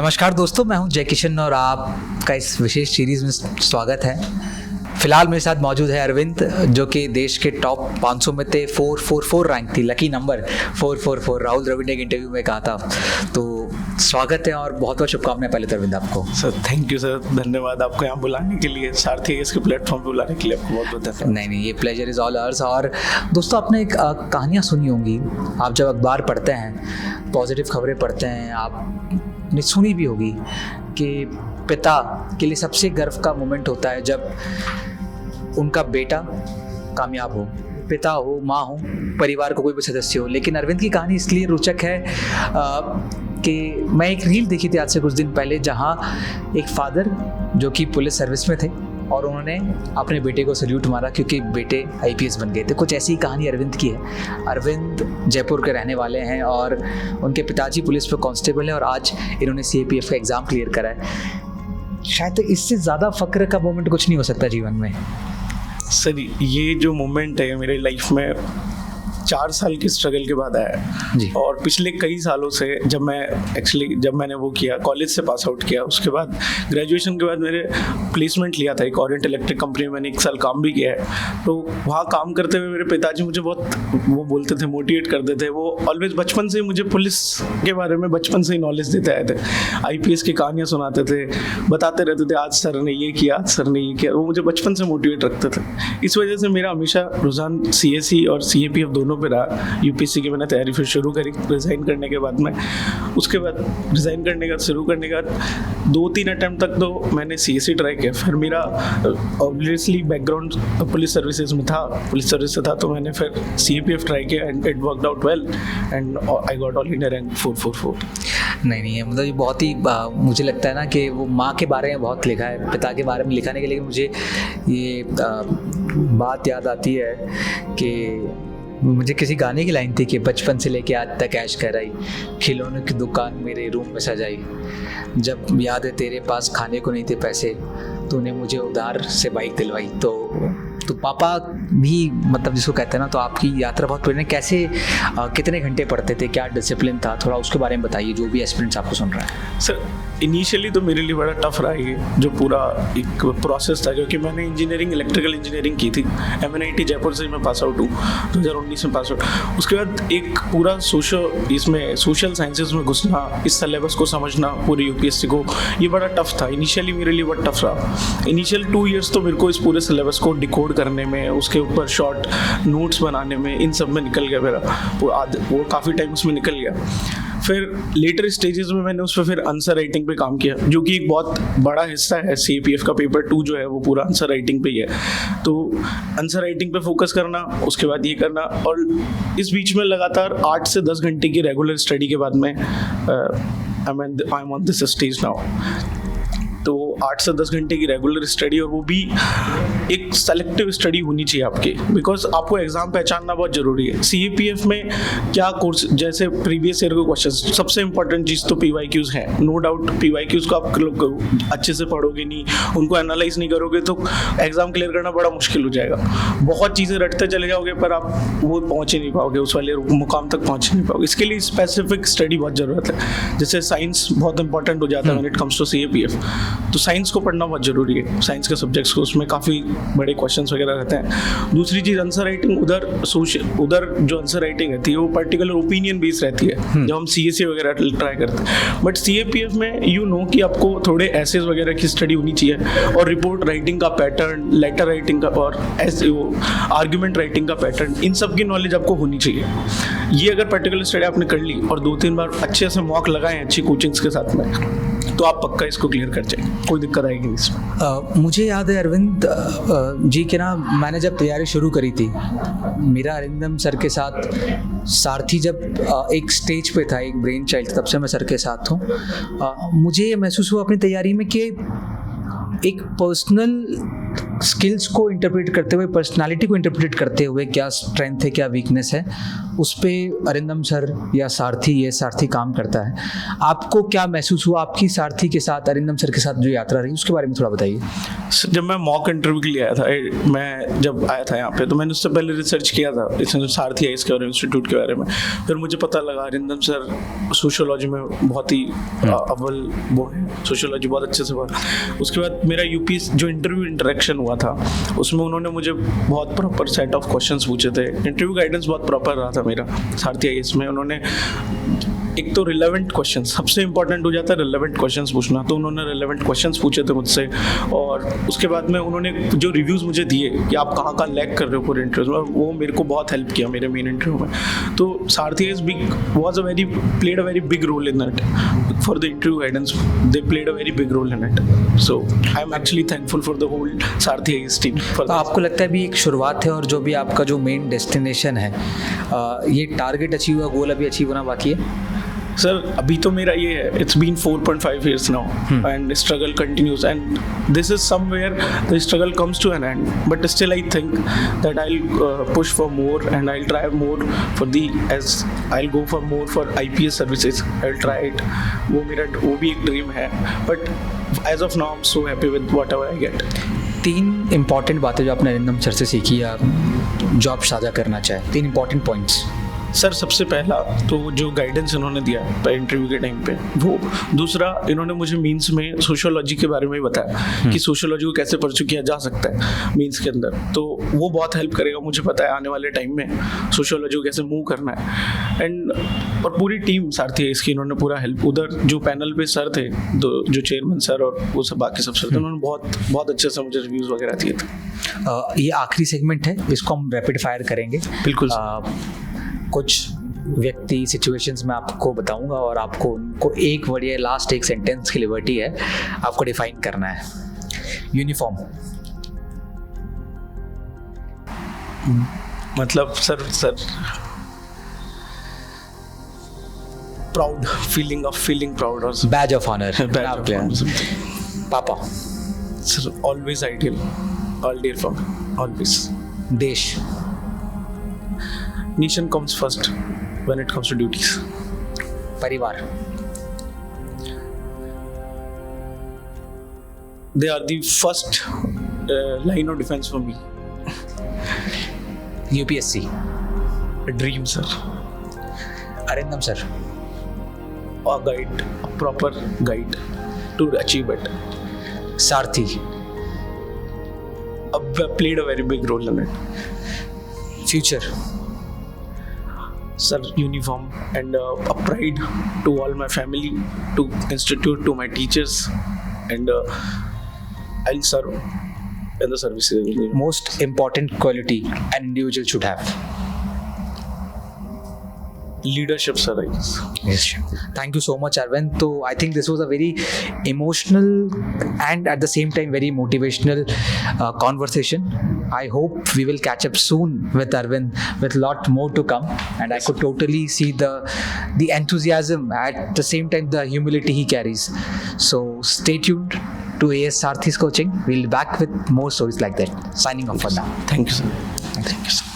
नमस्कार दोस्तों, मैं हूं जय किशन और आपका इस विशेष सीरीज़ में स्वागत है। फिलहाल मेरे साथ मौजूद है अरविंद, जो कि देश के टॉप 500 में थे। 444 रैंक थी, लकी नंबर 444। राहुल द्रविड़ ने एक इंटरव्यू में कहा था। तो स्वागत है और बहुत बहुत शुभकामनाएं पहले तो अरविंद आपको। सर थैंक यू सर, धन्यवाद आपको यहाँ बुलाने के लिए, सारथी इसके प्लेटफॉर्म पे बुलाने के लिए आपको बहुत बहुत धन्यवाद। नहीं, ये प्लेजर इज़ ऑल आवर्स। और दोस्तों, आपने एक कहानियाँ सुनी होंगी, आप जब अखबार पढ़ते हैं, पॉजिटिव खबरें पढ़ते हैं, आपने सुनी भी होगी कि पिता के लिए सबसे गर्व का मोमेंट होता है जब उनका बेटा कामयाब हो, पिता हो, माँ हो, परिवार को कोई भी सदस्य हो। लेकिन अरविंद की कहानी इसलिए रोचक है कि मैं एक रील देखी थी आज से कुछ दिन पहले, जहाँ एक फादर जो कि पुलिस सर्विस में थे और उन्होंने अपने बेटे को सल्यूट मारा क्योंकि बेटे आईपीएस बन गए थे। कुछ ऐसी कहानी अरविंद की है। अरविंद जयपुर के रहने वाले हैं और उनके पिताजी पुलिस में कांस्टेबल हैं और आज इन्होंने सीएपीएफ का एग्ज़ाम क्लियर करा है। शायद इससे ज़्यादा फ़ख्र का मोमेंट कुछ नहीं हो सकता जीवन में। सर ये जो मोमेंट है मेरे लाइफ में 4 साल की स्ट्रगल के बाद आया है। और पिछले कई सालों से जब मैंने वो किया, कॉलेज से पास आउट किया, उसके बाद ग्रेजुएशन के बाद मेरे प्लेसमेंट लिया था एक ओरिएंट इलेक्ट्रिक कंपनी में, मैंने 1 साल काम भी किया है। तो वहाँ काम करते हुए मेरे पिताजी मुझे बहुत वो बोलते थे, मोटिवेट करते थे। वो ऑलवेज बचपन से मुझे पुलिस के बारे में बचपन से ही नॉलेज देते आए थे, आईपीएस की कहानियाँ सुनाते थे, बताते रहते थे आज सर ने ये किया, आज सर ने ये किया। वो मुझे बचपन से मोटिवेट रखते थे। इस वजह से मेरा हमेशा रुझान सीएसई और सीएपीएफ दोनों पे रहा। यूपीएससी की मैंने तैयारी फिर शुरू करी रिज़ाइन करने के बाद में। उसके बाद रिज़ाइन करने का शुरू करने का 2-3 अटैम्प्ट तक तो मैंने सीएसई ट्राई किया। फिर मेरा ऑब्वियसली बैकग्राउंड पुलिस सर्विसेज में था, पुलिस सर्विस से था, तो मैंने फिर सीएपीएफ ट्राई किया and it worked out well and I got all India rank 444। नहीं, मतलब ये बहुत ही मुझे लगता है ना कि वो माँ के बारे में बहुत लिखा है, पिता के बारे में लिखा नहीं, लेकिन मुझे ये बात याद आती है कि मुझे किसी गाने की लाइन थी कि बचपन से लेके आज तक ऐश कर आई, खिलौनों की दुकान मेरे रूम में सजाई, जब याद है तेरे पास खाने को नहीं थे पैसे, तूने मुझे उधार से बाइक दिलवाई। तो पापा भी, मतलब जिसको कहते हैं ना, तो आपकी यात्रा बहुत पुरानी। कैसे कितने घंटे पढ़ते थे, क्या डिसिप्लिन था, थोड़ा उसके बारे में बताइए, जो भी एस्पिरेंट्स आपको सुन रहा है। सर इनिशियली तो मेरे लिए बड़ा टफ रहा ये जो पूरा एक प्रोसेस था, क्योंकि मैंने इंजीनियरिंग, इलेक्ट्रिकल इंजीनियरिंग की थी। MNIT जयपुर से मैं पास आउट हूँ, 2019 में पास आउट। उसके बाद एक पूरा सोशल साइंसेज में घुसना, इस सिलेबस को समझना, पूरी यूपीएससी को, ये बड़ा टफ था। इनिशियली मेरे लिए बहुत टफ रहा। इनिशियल 2 ईयर्स तो मेरे को इस पूरे सिलेबस को डिकोड करने में, उसके ऊपर शॉर्ट नोट्स बनाने में, इन सब में निकल गया मेरा वो काफ़ी टाइम उसमें निकल गया। फिर लेटर स्टेजेस में मैंने उस पर फिर आंसर राइटिंग पे काम किया, जो कि एक बहुत बड़ा हिस्सा है सीएपीएफ का। पेपर 2 जो है वो पूरा आंसर राइटिंग पे ही है। तो आंसर राइटिंग पे फोकस करना, उसके बाद ये करना, और इस बीच में लगातार 8 से 10 घंटे की रेगुलर स्टडी के बाद में I am on this stage now. तो 8 से 10 घंटे की रेगुलर स्टडी, और वो भी एक सेलेक्टिव स्टडी होनी चाहिए आपकी, बिकॉज आपको एग्जाम पहचानना बहुत जरूरी है। सीएपीएफ में क्या कोर्स, जैसे प्रीवियस ईयर के क्वेश्चन, सबसे इंपॉर्टेंट चीज़ तो पीवाईक्यूज है, नो डाउट। पीवाईक्यूज को आप अच्छे से पढ़ोगे नहीं, उनको एनालाइज नहीं करोगे, तो एग्जाम क्लियर करना बड़ा मुश्किल हो जाएगा। बहुत चीज़ें रटते चले जाओगे पर आप वो पहुँच ही नहीं पाओगे, उस वाले मुकाम तक पहुँच नहीं पाओगे। इसके लिए स्पेसिफिक स्टडी बहुत ज़रूरत है। जैसे साइंस बहुत इंपॉर्टेंट हो जाता है when it comes to CAPF, तो साइंस को पढ़ना बहुत जरूरी है, साइंस के सब्जेक्ट्स को, उसमें काफ़ी बड़े क्वेश्चंस वगैरह रहते हैं। दूसरी चीज़ आंसर राइटिंग, उधर जो आंसर राइटिंग रहती है वो पर्टिकुलर ओपिनियन बेस्ड रहती है, जब हम सीएसई वगैरह ट्राई करते हैं। बट सीएपीएफ में कि आपको थोड़े एसेज वगैरह की स्टडी होनी चाहिए, और रिपोर्ट राइटिंग का पैटर्न, लेटर राइटिंग का, और ऐसे वो आर्ग्यूमेंट राइटिंग का पैटर्न, इन सब की नॉलेज आपको होनी चाहिए। ये अगर पर्टिकुलर स्टडी आपने कर ली और 2-3 बार अच्छे से मॉक लगाएं अच्छी कोचिंग्स के साथ में, तो आप पक्का इसको क्लियर कर जाएंगे, कोई दिक्कत आएगी नहीं इसमें। मुझे याद है अरविंद जी कि ना, मैंने जब तैयारी शुरू करी थी, मेरा अरिंदम सर के साथ सारथी जब एक स्टेज पे था, एक ब्रेन चाइल्ड, तब से मैं सर के साथ हूँ। मुझे महसूस हुआ अपनी तैयारी में कि एक पर्सनल स्किल्स को इंटरप्रेट करते हुए, पर्सनालिटी को इंटरप्रेट करते हुए क्या स्ट्रेंथ है क्या वीकनेस है, उस पर अरिंदम सर या सारथी काम करता है। आपको क्या महसूस हुआ आपकी सारथी के साथ, अरिंदम सर के साथ जो यात्रा रही, उसके बारे में थोड़ा बताइए। जब मैं मॉक इंटरव्यू के लिए आया था, मैं जब आया था यहाँ पे, तो मैंने उससे पहले रिसर्च किया था इसमें सारथी आईएएस के और इंस्टीट्यूट के बारे में। फिर मुझे पता लगा अरिंदम सर सोशियोलॉजी में बहुत ही अव्वल वो है, सोशियोलॉजी बहुत अच्छे से पढ़ा। उसके बाद मेरा यूपी जो इंटरव्यू इंटरेक्शन हुआ था उसमें उन्होंने मुझे बहुत प्रॉपर सेट ऑफ क्वेश्चंस पूछे थे। इंटरव्यू गाइडेंस बहुत प्रॉपर रहा था मेरा सारथी आईएएस में। उन्होंने एक तो रिलेवेंट क्वेश्चन, सबसे इंपॉर्टेंट हो जाता है रिलेवेंट क्वेश्चंस पूछना, तो उन्होंने रिलेवेंट क्वेश्चंस पूछे थे मुझसे। और उसके बाद में उन्होंने जो रिव्यूज़ मुझे दिए कि आप कहाँ कहाँ लैग कर रहे हो पूरे इंटरव्यू में, वो मेरे को बहुत हेल्प किया मेरे मेन इंटरव्यू में। तो Sarathi IAS played a very big role in that for the interview guidance. They played a very big role in it. So I am actually thankful for the whole Sarathi IAS team. तो आपको लगता है भी एक शुरुआत है, और जो भी आपका जो मेन डेस्टिनेशन है, ये टारगेट अचीव हुआ, गोल अभी अचीव होना बाकी है? सर अभी तो मेरा ये है, it's been 4.5 years now and struggle continues, and this is somewhere the struggle comes to an end, but still I think that I'll push for more and I'll try more for I'll go for more for IPS services. I'll try it. वो भी एक dream है, but as of now I'm so happy with whatever I get. 3 important बातें जो आपने Arindam sir से सीखी या जो आप साझा करना चाहें, 3 इम्पॉर्टेंट पॉइंट्स। सर सबसे पहला तो जो गाइडेंस इन्होंने दिया इंटरव्यू के टाइम पे वो, दूसरा इन्होंने मुझे मीन्स में सोशियोलॉजी के बारे में बताया कि सोशियोलॉजी को कैसे परस्यू किया जा सकता है मीन्स के अंदर, तो वो बहुत हेल्प करेगा। मुझे पता है आने वाले टाइम में सोशियोलॉजी को कैसे मूव करना है। एंड और पूरी टीम सारथी है इसकी, इन्होंने पूरा हेल्प, उधर जो पैनल पे सर थे, जो चेयरमैन सर और वो सब बाकी सब सर थे, उन्होंने बहुत अच्छे से मुझे रिव्यूज़ वगैरह दिए थे। ये आखिरी सेगमेंट है, इसको हम रैपिड फायर करेंगे। बिल्कुल। कुछ व्यक्ति सिचुएशंस में आपको बताऊंगा और आपको उनको एक वर्ड या लास्ट एक सेंटेंस की लिबर्टी है, आपको डिफाइन करना है। यूनिफॉर्म मतलब सर प्राउड, फीलिंग प्राउड और बैज ऑफ ऑनर। पापा sir always ideal, all dear for always. देश nation comes first when it comes to duties. परिवार they are the first line of defense for me. UPSC a dream sir. Arindam sir a guide, a proper guide to achieve it. Sarathi played a very big role in it. Future Sir, uniform and a pride to all my family, to institute, to my teachers, and I'll serve in the services. Most important quality an individual should have? Leadership, sir, I guess. Yes, thank you so much, Arvind. So I think this was a very emotional and at the same time very motivational conversation. I hope we will catch up soon with Arvind with lot more to come, and I could totally see the enthusiasm, at the same time the humility he carries. So stay tuned to AS Sarathy's coaching. We'll be back with more stories like that. Signing off for now. Thank you, sir. Thank you, sir.